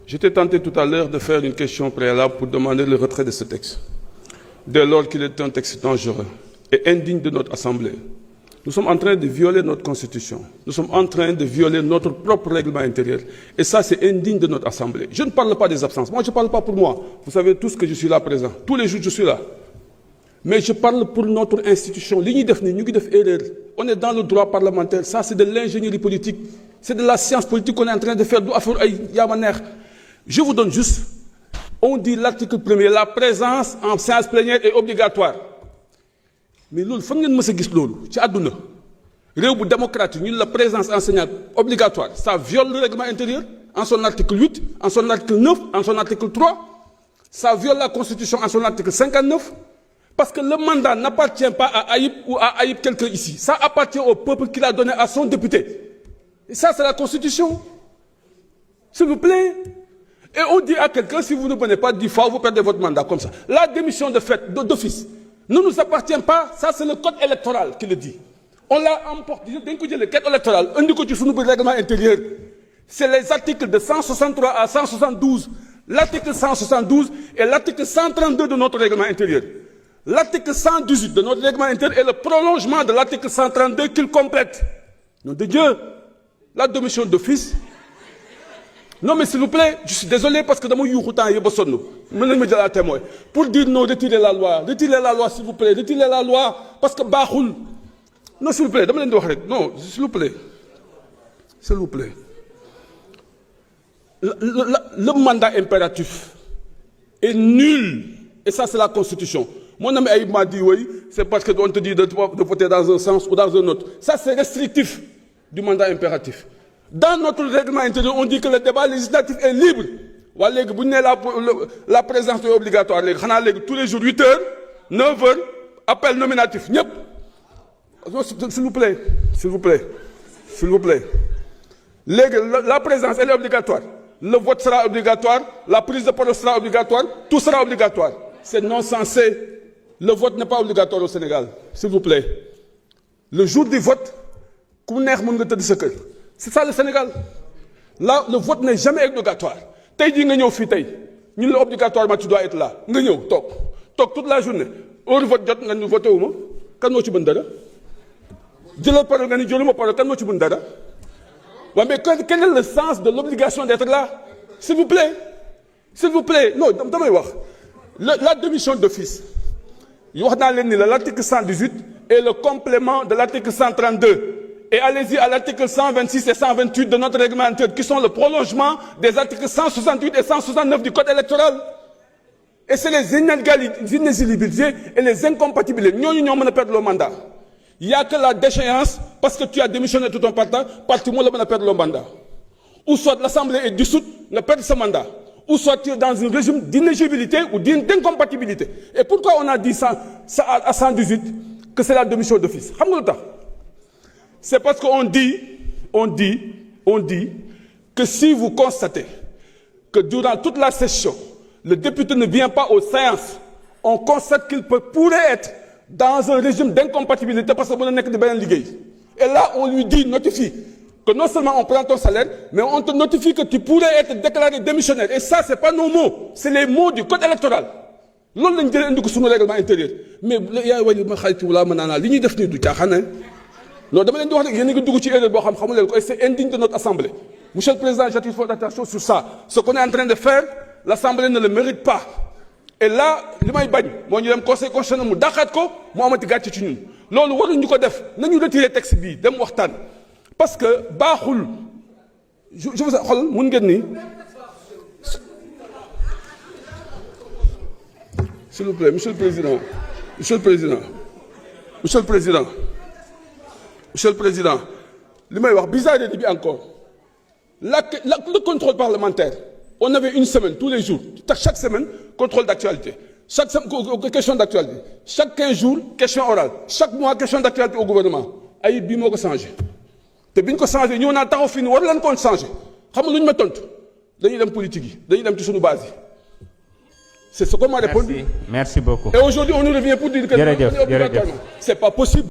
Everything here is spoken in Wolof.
J'étais tenté tout à l'heure de faire une question préalable pour demander le retrait de ce texte, dès lors qu'il est un texte dangereux et indigne de notre Assemblée. Nous sommes en train de violer notre Constitution. Nous sommes en train de violer notre propre règlement intérieur. Et ça, c'est indigne de notre Assemblée. Je ne parle pas des absences. Moi, je ne parle pas pour moi. Vous savez tous que je suis là présent. Tous les jours, je suis là. Mais je parle pour notre institution. On est dans le droit parlementaire. Ça, c'est de l'ingénierie politique. C'est de la science politique qu'on est en train de faire. Je vous donne juste, on dit l'article 1er, la présence en séance plénière est obligatoire. Mais loolu fan ngeen mës a gis loolu ci àdduna réew bu démocratique ñun la présence enseignante obligatoire ça viole le règlement intérieur en son article 8, en son article 9, en son article 3, ça viole la Constitution en son article 59, parce que le mandat n'appartient pas à Aïb ou à Aïb quelqu'un ici, ça appartient au peuple qui l'a donné à son député. Et ça, c'est la Constitution. S'il vous plaît. Et on dit à quelqu'un, si vous ne venez pas 10 fois, vous perdez votre mandat comme ça. La démission de fait, d'office, ne nous appartient pas, ça c'est le code électoral qui le dit. On l'a emporté, d'un côté le code électoral, un du côté sur le règlement intérieur. C'est les articles de 163 à 172, l'article 172 et l'article 132 de notre règlement intérieur. L'article 118 de notre règlement intérieur est le prolongement de l'article 132 qu'il complète. Nom de Dieu, la démission d'office. Non mais s'il vous plaît, je suis désolé parce que dans mon youroutan il y a besoin de nous. Me dire à témoin. Pour dire non, retirez la loi s'il vous plaît, retirez la loi parce que bahoul. Non s'il vous plaît, non s'il vous plaît, s'il vous plaît. Le mandat impératif est nul et ça c'est la Constitution. Mon ami Aïb m'a dit oui, c'est parce que on te dit de voter dans un sens ou dans un autre. Ça c'est restrictif du mandat impératif. Dans notre règlement intérieur, on dit que le débat législatif est libre. La présence est obligatoire. Tous les jours, 8h, 9h, appel nominatif. S'il vous plaît, s'il vous plaît, s'il vous plaît. La présence, elle est obligatoire. Le vote sera obligatoire, la prise de parole sera obligatoire, tout sera obligatoire. C'est non censé. Le vote n'est pas obligatoire au Sénégal. S'il vous plaît. Le jour du vote, c'est ça le Sénégal. Là, le vote n'est jamais obligatoire. Obligatoirement, tu dois être là. Toute la journée. Au vote, nous votons. Quand nous sommes là, mais quel est le sens de l'obligation d'être là? S'il vous plaît. S'il vous plaît. Non, la démission d'office. L'article 118 est le complément de l'article 132. Et allez-y à l'article 126 et 128 de notre règlement intérieur, qui sont le prolongement des articles 168 et 169 du code électoral. Et c'est les inéligibilités et les incompatibilités. Nous ne perdre le mandat. Il n'y a que la déchéance, parce que tu as démissionné de ton parti, nous ne perdre le mandat. Ou soit l'Assemblée est dissoute, ne perd ce mandat. Ou soit tu es dans un régime d'inéligibilité ou d'incompatibilité. Et pourquoi on a dit ça à 118 que c'est la démission d'office? C'est parce qu'on dit que si vous constatez que durant toute la session, le député ne vient pas aux séances, on constate qu'il pourrait être dans un régime d'incompatibilité parce qu'on n'est que de bien ligué. Et là, on lui dit, notifie, que non seulement on prend ton salaire, mais on te notifie que tu pourrais être déclaré démissionnaire. Et ça, ce n'est pas nos mots, c'est les mots du code électoral. L'on l'a dit sur le règlement intérieur. Mais il y a non, c'est indigne de notre Assemblée. Monsieur le Président, j'attire votre attention sur ça. Ce qu'on est en train de faire, l'Assemblée ne le mérite pas. Et là, le Conseil constitutionnel, parce que, je vous ai s'il vous plaît, Monsieur le Président, Monsieur le Président, Monsieur le Président, Monsieur le Président, bizarre de dire encore. Le contrôle parlementaire, on avait une semaine, tous les jours, chaque semaine, contrôle d'actualité. Chaque semaine, question d'actualité. Chaque 15 jours, question orale. Chaque mois, question d'actualité au gouvernement. Aïe, bimo ko changé. Te bin ko changé, nous on a taxaw fini, war lan ko changé. Xam nga luñu ma tontu. Dañuy dem politique yi, dañuy dem ci sunu base yi. C'est ce qu'on m'a répondu. Merci beaucoup. Et aujourd'hui, on nous revient pour dire que c'est pas possible.